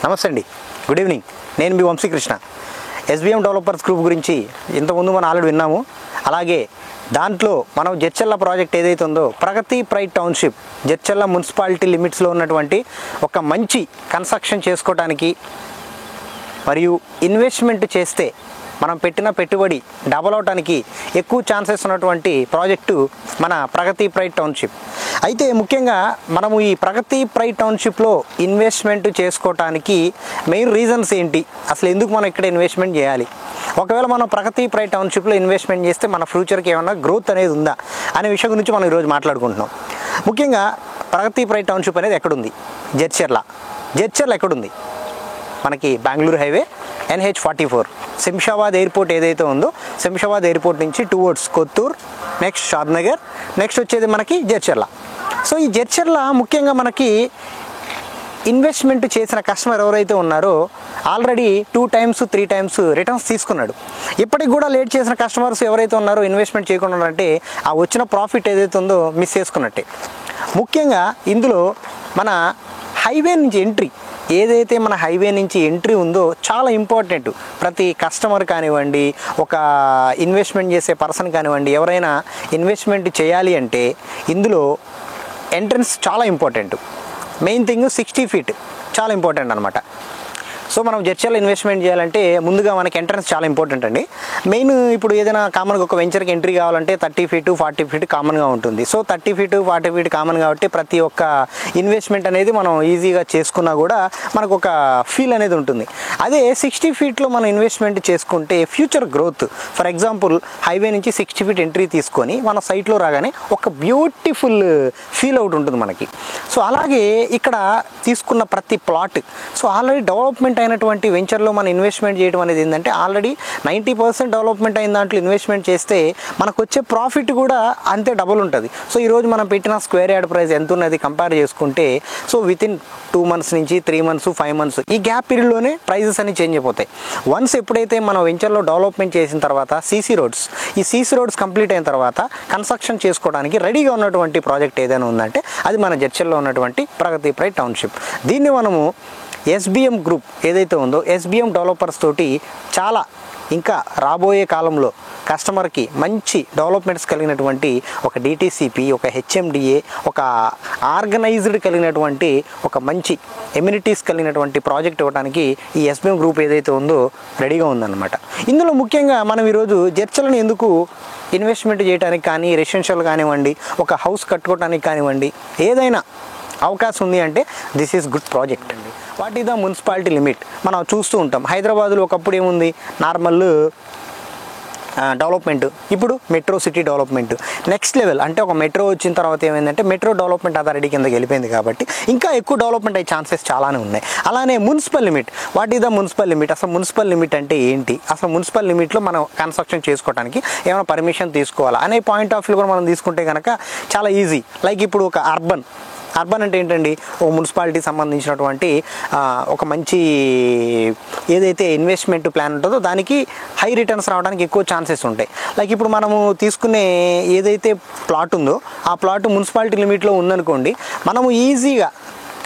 నమస్తే అండి, good evening. నేను మీ వంశీకృష్ణ. ఎస్బీఎం డెవలపర్స్ గ్రూప్ గురించి ఇంతకుముందు మనం ఆల్రెడీ విన్నాము. అలాగే దాంట్లో మనం జడ్చర్ల ప్రాజెక్ట్ ఏదైతే ఉందో ప్రగతి ప్రైడ్ టౌన్షిప్ జడ్చర్ల మున్సిపాలిటీ లిమిట్స్లో ఉన్నటువంటి ఒక మంచి కన్స్ట్రక్షన్ చేసుకోవడానికి మరియు ఇన్వెస్ట్మెంట్ చేస్తే మనం పెట్టిన పెట్టుబడి డబల్ అవడానికి ఎక్కువ ఛాన్సెస్ ఉన్నటువంటి ప్రాజెక్టు మన ప్రగతి ప్రైడ్ టౌన్షిప్. అయితే ముఖ్యంగా మనము ఈ ప్రగతి ప్రైడ్ టౌన్షిప్లో ఇన్వెస్ట్మెంట్ చేసుకోవటానికి మెయిన్ రీజన్స్ ఏంటి, అసలు ఎందుకు మనం ఇక్కడ ఇన్వెస్ట్మెంట్ చేయాలి, ఒకవేళ మనం ప్రగతి ప్రైడ్ టౌన్షిప్లో ఇన్వెస్ట్మెంట్ చేస్తే మన ఫ్యూచర్కి ఏమైనా గ్రోత్ అనేది ఉందా అనే విషయం గురించి మనం ఈరోజు మాట్లాడుకుంటున్నాం. ముఖ్యంగా ప్రగతి ప్రైడ్ టౌన్షిప్ అనేది ఎక్కడుంది? జడ్చర్ల ఎక్కడుంది? మనకి Bengaluru highway NH44 Shamshabad airport ఏదైతే ఉందో శంషాబాద్ ఎయిర్పోర్ట్ నుంచి towards Kothur, next Shadnagar, next వచ్చేది మనకి జడ్చర్ల. సో ఈ జడ్చర్ల ముఖ్యంగా మనకి ఇన్వెస్ట్మెంట్ చేసిన కస్టమర్ ఎవరైతే ఉన్నారో ఆల్రెడీ 2 times 3 times రిటర్న్స్ తీసుకున్నాడు. ఇప్పటికి కూడా లేట్ చేసిన కస్టమర్స్ ఎవరైతే ఉన్నారో ఇన్వెస్ట్మెంట్ చేయకుండా ఉన్నారంటే ఆ వచ్చిన ప్రాఫిట్ ఏదైతే ఉందో మిస్ చేసుకున్నట్టే. ముఖ్యంగా ఇందులో మన హైవే నుంచి ఎంట్రీ ఏదైతే మన హైవే నుంచి ఎంట్రీ ఉందో చాలా ఇంపార్టెంట్. ప్రతి కస్టమర్ కానివ్వండి, ఒక ఇన్వెస్ట్మెంట్ చేసే పర్సన్ కానివ్వండి, ఎవరైనా ఇన్వెస్ట్మెంట్ చేయాలి అంటే ఇందులో ఎంట్రన్స్ చాలా ఇంపార్టెంట్. మెయిన్ థింగ్ 60 feet చాలా ఇంపార్టెంట్ అనమాట. సో మనం జడ్చర్ల ఇన్వెస్ట్మెంట్ చేయాలంటే ముందుగా మనకి ఎంట్రన్స్ చాలా ఇంపార్టెంట్ అండి. మెయిన్ ఇప్పుడు ఏదైనా కామన్గా ఒక వెంచర్కి ఎంట్రీ కావాలంటే 30 feet 40 feet కామన్గా ఉంటుంది. సో 30 feet 40 feet కామన్ కాబట్టి ప్రతి ఒక్క ఇన్వెస్ట్మెంట్ అనేది మనం ఈజీగా చేసుకున్నా కూడా మనకు ఒక ఫీల్ అనేది ఉంటుంది. అదే 60 feetలో మనం ఇన్వెస్ట్మెంట్ చేసుకుంటే future growth, for example highway నుంచి 60 feet ఎంట్రీ తీసుకొని మన సైట్లో రాగానే ఒక బ్యూటిఫుల్ ఫీల్ అవుట్ ఉంటుంది మనకి. సో అలాగే ఇక్కడ తీసుకున్న ప్రతి ప్లాట్, సో ఆల్రెడీ డెవలప్మెంట్ అయినటువంటి వెంచర్లో మనం ఇన్వెస్ట్మెంట్ చేయడం అనేది ఏంటంటే ఆల్రెడీ 90% డెవలప్మెంట్ అయిన దాంట్లో ఇన్వెస్ట్మెంట్ చేస్తే మనకు వచ్చే ప్రాఫిట్ కూడా అంతే డబుల్ ఉంటుంది. సో ఈరోజు మనం పెట్టిన స్క్వేర్ యార్డ్ ప్రైస్ ఎంత ఉన్నది కంపేర్ చేసుకుంటే సో వితిన్ 2 months నుంచి 3 months 5 months ఈ గ్యాప్ పీరియడ్లోనే ప్రైజెస్ అన్ని చేంజ్ అయిపోతాయి. వన్స్ ఎప్పుడైతే మనం వెంచర్లో డెవలప్మెంట్ చేసిన తర్వాత సీసీ రోడ్స్ కంప్లీట్ అయిన తర్వాత కన్స్ట్రక్షన్ చేసుకోవడానికి రెడీగా ఉన్నటువంటి ప్రాజెక్ట్ ఏదైనా ఉందంటే అది మన జడ్చర్లో ఉన్నటువంటి ప్రగతి ప్రైడ్ టౌన్షిప్. దీన్ని మనము ఎస్బీఎం గ్రూప్ ఏదైతే ఉందో ఎస్బీఎం డెవలపర్స్ తోటి చాలా ఇంకా రాబోయే కాలంలో కస్టమర్కి మంచి డెవలప్మెంట్స్ కలిగినటువంటి ఒక డిటీసీపీ, ఒక హెచ్ఎండిఏ, ఒక ఆర్గనైజ్డ్ కలిగినటువంటి ఒక మంచి ఎమ్యూనిటీస్ కలిగినటువంటి ప్రాజెక్ట్ ఇవ్వడానికి ఈ ఎస్బీఎం గ్రూప్ ఏదైతే ఉందో రెడీగా ఉందన్నమాట. ఇందులో ముఖ్యంగా మనం ఈరోజు జడ్చర్లను ఎందుకు ఇన్వెస్ట్మెంట్ చేయడానికి కానీ, రెసిడెన్షియల్ కానివ్వండి, ఒక హౌస్ కట్టుకోవడానికి కానివ్వండి, ఏదైనా అవకాశం ఉంది అంటే దిస్ ఈజ్ గుడ్ ప్రాజెక్ట్ అండి. What is the municipality limit మనం చూస్తూ ఉంటాం. హైదరాబాద్లో ఒకప్పుడు ఏముంది, నార్మల్ డెవలప్మెంట్, ఇప్పుడు metro city development next level. అంటే ఒక మెట్రో వచ్చిన తర్వాత ఏమైందంటే మెట్రో డెవలప్మెంట్ అథారిటీ కిందకి వెళ్ళిపోయింది కాబట్టి ఇంకా ఎక్కువ డెవలప్మెంట్ అయ్యే ఛాన్సెస్ చాలానే ఉన్నాయి. అలానే municipal limit, what is the municipal limit, అసలు మున్సిపల్ లిమిట్ అంటే ఏంటి, అసలు మున్సిపల్ లిమిట్లో మనం కన్స్ట్రక్షన్ చేసుకోవడానికి ఏమైనా పర్మిషన్ తీసుకోవాలా అనే పాయింట్ ఆఫ్ వ్యూ కూడా మనం తీసుకుంటే కనుక చాలా ఈజీ. లైక్ ఇప్పుడు ఒక అర్బన్ అంటే ఏంటండి, ఓ మున్సిపాలిటీకి సంబంధించినటువంటి ఒక మంచి ఏదైతే ఇన్వెస్ట్మెంట్ ప్లాన్ ఉంటుందో దానికి హై రిటర్న్స్ రావడానికి ఎక్కువ ఛాన్సెస్ ఉంటాయి. లైక్ ఇప్పుడు మనము తీసుకునే ఏదైతే ప్లాట్ ఉందో ఆ ప్లాట్ మున్సిపాలిటీ లిమిట్లో ఉందనుకోండి, మనము ఈజీగా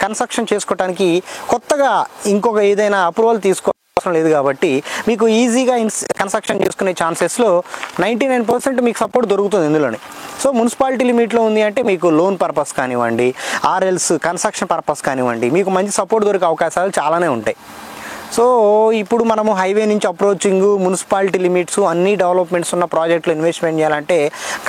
కన్స్ట్రక్షన్ చేసుకోవడానికి కొత్తగా ఇంకొక ఏదైనా అప్రూవల్ అవసరం లేదు కాబట్టి మీకు ఈజీగా కన్స్ట్రక్షన్ చేసుకునే ఛాన్సెస్లో 99% మీకు సపోర్ట్ దొరుకుతుంది ఇందులోనే. సో మున్సిపాలిటీ లిమిట్లో ఉంది అంటే మీకు లోన్ పర్పస్ కానివ్వండి, ఆర్ఎల్స్ కన్స్ట్రక్షన్ పర్పస్ కానివ్వండి, మీకు మంచి సపోర్ట్ దొరికే అవకాశాలు చాలానే ఉంటాయి. సో ఇప్పుడు మనము హైవే నుంచి అప్రోచింగ్, మున్సిపాలిటీ లిమిట్స్ అన్ని డెవలప్మెంట్స్ ఉన్న ప్రాజెక్టులు ఇన్వెస్ట్మెంట్ చేయాలంటే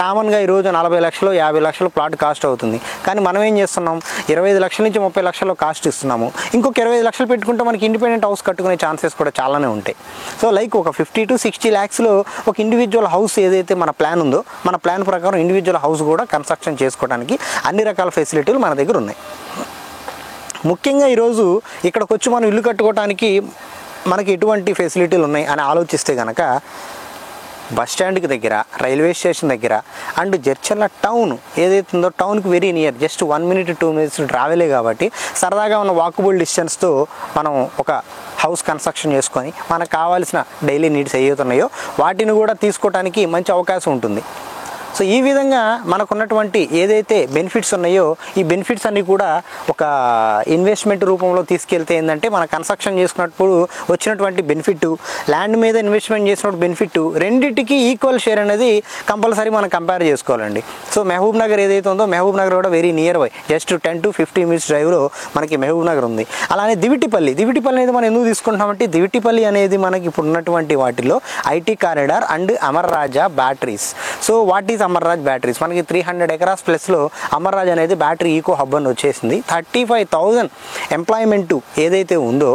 కామన్గా ఈరోజు 40 లక్షలు 50 లక్షలు ప్లాట్ కాస్ట్ అవుతుంది. కానీ మనం ఏం చేస్తున్నాం, 25 లక్షల నుంచి 30 లక్షలు కాస్ట్ ఇస్తున్నాము. ఇంకొక 25 లక్షలు పెట్టుకుంటే మనకి ఇండిపెండెంట్ హౌస్ కట్టుకునే ఛాన్సెస్ కూడా చాలానే ఉంటాయి. సో లైక్ ఒక 50 to 60 lakhsలో ఒక ఇండివిజువల్ హౌస్ ఏదైతే మన ప్లాన్ ఉందో మన ప్లాన్ ప్రకారం ఇండివిజువల్ హౌస్ కూడా కన్స్ట్రక్షన్ చేసుకోవడానికి అన్ని రకాల ఫెసిలిటీలు మన దగ్గర ఉన్నాయి. ముఖ్యంగా ఈరోజు ఇక్కడికి వచ్చి మనం ఇల్లు కట్టుకోవడానికి మనకి ఎటువంటి ఫెసిలిటీలు ఉన్నాయి అని ఆలోచిస్తే కనుక బస్ స్టాండ్కి దగ్గర, రైల్వే స్టేషన్ దగ్గర అండ్ జడ్చర్ల టౌన్ ఏదైతే ఉందో టౌన్కి very near, just 1 minute 2 minutes ట్రావెలే కాబట్టి సరదాగా ఉన్న వాకబుల్ డిస్టెన్స్తో మనం ఒక హౌస్ కన్స్ట్రక్షన్ చేసుకొని మనకు కావాల్సిన డైలీ నీడ్స్ ఏవైతే ఉన్నాయో వాటిని కూడా తీసుకోవడానికి మంచి అవకాశం ఉంటుంది. సో ఈ విధంగా మనకున్నటువంటి ఏదైతే బెనిఫిట్స్ ఉన్నాయో ఈ బెనిఫిట్స్ అన్నీ కూడా ఒక ఇన్వెస్ట్మెంట్ రూపంలో తీసుకెళ్తే ఏంటంటే మన కన్స్ట్రక్షన్ చేసుకున్నప్పుడు వచ్చినటువంటి బెనిఫిట్, ల్యాండ్ మీద ఇన్వెస్ట్మెంట్ చేసినప్పుడు బెనిఫిట్, రెండింటికి ఈక్వల్ షేర్ అనేది కంపల్సరీ మనం కంపేర్ చేసుకోవాలండి. సో మహబూబ్ నగర్ ఏదైతే ఉందో మహబూబ్ నగర్ కూడా very near by, just 10 to 15 minutes డ్రైవ్లో మనకి మహబూబ్ నగర్ ఉంది. అలానే దివిటిపల్లి అనేది మనం ఎందుకు తీసుకుంటున్నామంటే దివిటిపల్లి అనేది మనకి ఇప్పుడు ఉన్నటువంటి వాటిలో IT corridor and Amar Raja batteries. So what is Amar Raj batteries? మనకి 300 acres ప్లస్లో అమర్ రాజ్ అనేది బ్యాటరీ ఈకో హబ్ అని వచ్చేసింది. 35,000 ఎంప్లాయ్మెంట్ ఏదైతే ఉందో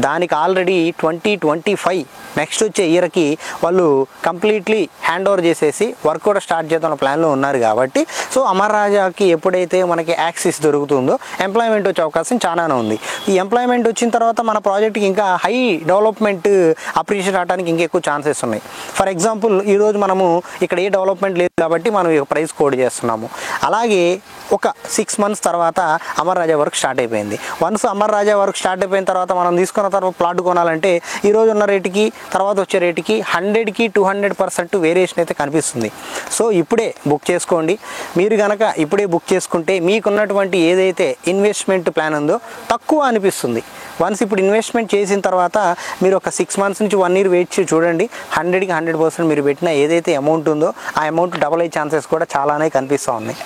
దానికి ఆల్రెడీ 2025 నెక్స్ట్ వచ్చే ఇయర్కి వాళ్ళు కంప్లీట్లీ హ్యాండ్ ఓవర్ చేసేసి వర్క్ కూడా స్టార్ట్ చేద్దాం ప్లాన్లో ఉన్నారు కాబట్టి సో అమర్ రాజాకి ఎప్పుడైతే మనకి యాక్సెస్ దొరుకుతుందో ఎంప్లాయ్మెంట్ వచ్చే అవకాశం చాలానే ఉంది. ఈ ఎంప్లాయ్మెంట్ వచ్చిన తర్వాత మన ప్రాజెక్ట్కి ఇంకా హై డెవలప్మెంట్ అప్రిషియేట్ అవడానికి ఇంకా ఎక్కువ ఛాన్సెస్ ఉన్నాయి. ఫర్ ఎగ్జాంపుల్ ఈరోజు మనము ఇక్కడ ఏ డెవలప్మెంట్ లేదు కాబట్టి మనం ఈ ప్రైస్ కోడ్ చేస్తున్నాము. అలాగే ఒక 6 months తర్వాత అమర్ రాజా వర్క్ స్టార్ట్ అయిపోయింది. వన్స్ అమర్ రాజా వర్క్ స్టార్ట్ అయిపోయిన తర్వాత మనం తీసుకున్న తర్వాత ప్లాట్ కొనాలంటే ఈరోజు ఉన్న రేటుకి తర్వాత వచ్చే రేటుకి 100కి 200% వేరియేషన్ అయితే కనిపిస్తుంది. సో ఇప్పుడే బుక్ చేసుకోండి. మీరు కనుక ఇప్పుడే బుక్ చేసుకుంటే మీకున్నటువంటి ఏదైతే ఇన్వెస్ట్మెంట్ ప్లాన్ ఉందో తక్కువ అనిపిస్తుంది. వన్స్ ఇప్పుడు ఇన్వెస్ట్మెంట్ చేసిన తర్వాత మీరు ఒక 6 months నుంచి 1 year వెయిట్ చేసి చూడండి, 100కి 100% మీరు పెట్టిన ఏదైతే అమౌంట్ ఉందో ఆ అమౌంట్ డబుల్ అయ్యే ఛాన్సెస్ కూడా చాలానే కనిపిస్తూ ఉన్నాయి.